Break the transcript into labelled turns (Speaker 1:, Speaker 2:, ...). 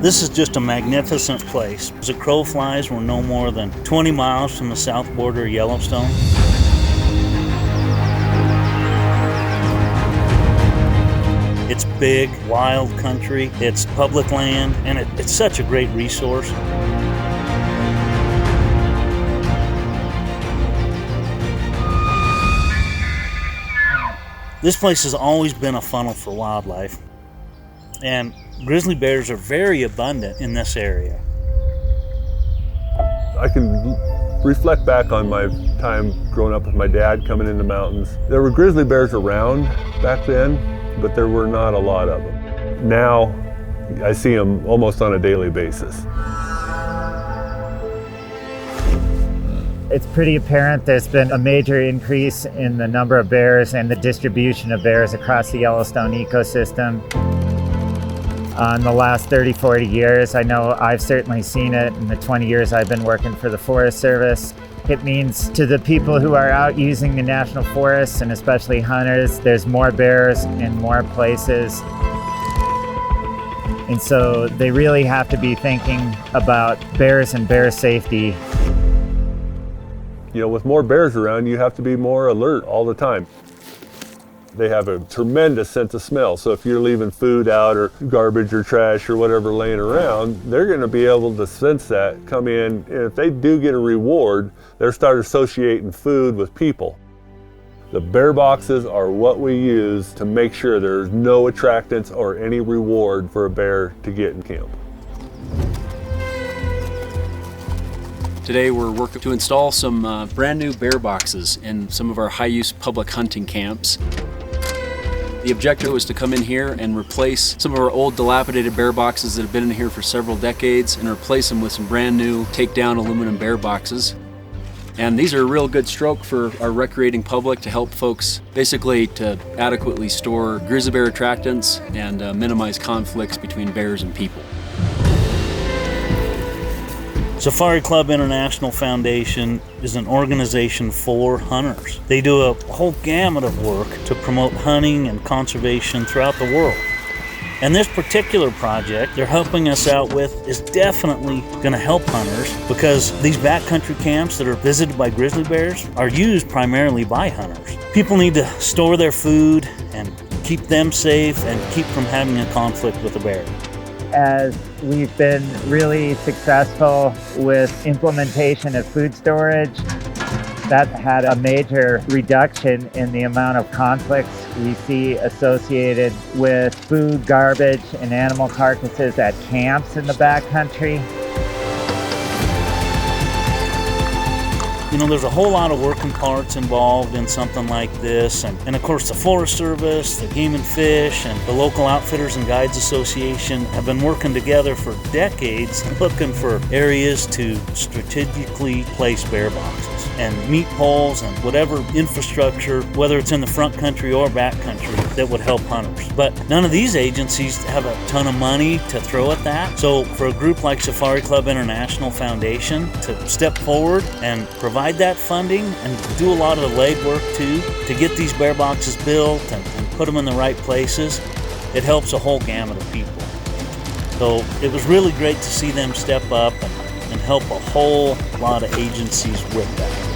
Speaker 1: This is just a magnificent place. As a crow flies, we're no more than 20 miles from the south border of Yellowstone. It's big, wild country, it's public land, and it's such a great resource. This place has always been a funnel for wildlife, and grizzly bears are very abundant in this area.
Speaker 2: I can reflect back on my time growing up with my dad coming in the mountains. There were grizzly bears around back then, but there were not a lot of them. Now, I see them almost on a daily basis.
Speaker 3: It's pretty apparent there's been a major increase in the number of bears and the distribution of bears across the Yellowstone ecosystem. In the last 30, 40 years, I know I've certainly seen it in the 20 years I've been working for the Forest Service. It means to the people who are out using the national forests, and especially hunters, there's more bears in more places. And so they really have to be thinking about bears and bear safety.
Speaker 2: You know, with more bears around, you have to be more alert all the time. They have a tremendous sense of smell, so if you're leaving food out or garbage or trash or whatever laying around, they're going to be able to sense that, come in, and if they do get a reward, they'll start associating food with people. The bear boxes are what we use to make sure there's no attractants or any reward for a bear to get in camp.
Speaker 4: Today we're working to install some brand new bear boxes in some of our high-use public hunting camps. The objective was to come in here and replace some of our old dilapidated bear boxes that have been in here for several decades and replace them with some brand new take-down aluminum bear boxes. And these are a real good stroke for our recreating public to help folks basically to adequately store grizzly bear attractants and minimize conflicts between bears and people.
Speaker 1: Safari Club International Foundation is an organization for hunters. They do a whole gamut of work to promote hunting and conservation throughout the world. And this particular project they're helping us out with is definitely going to help hunters, because these backcountry camps that are visited by grizzly bears are used primarily by hunters. People need to store their food and keep them safe and keep from having a conflict with a bear.
Speaker 3: As we've been really successful with implementation of food storage, that had a major reduction in the amount of conflicts we see associated with food, garbage, and animal carcasses at camps in the backcountry.
Speaker 1: You know, there's a whole lot of working parts involved in something like this, and of course the Forest Service, the Game and Fish, and the local Outfitters and Guides Association have been working together for decades looking for areas to strategically place bear boxes and meat poles and whatever infrastructure, whether it's in the front country or back country, that would help hunters. But none of these agencies have a ton of money to throw at that. So for a group like Safari Club International Foundation to step forward and provide that funding and do a lot of the legwork too to get these bear boxes built and put them in the right places, it helps a whole gamut of people. So it was really great to see them step up and help a whole lot of agencies with that.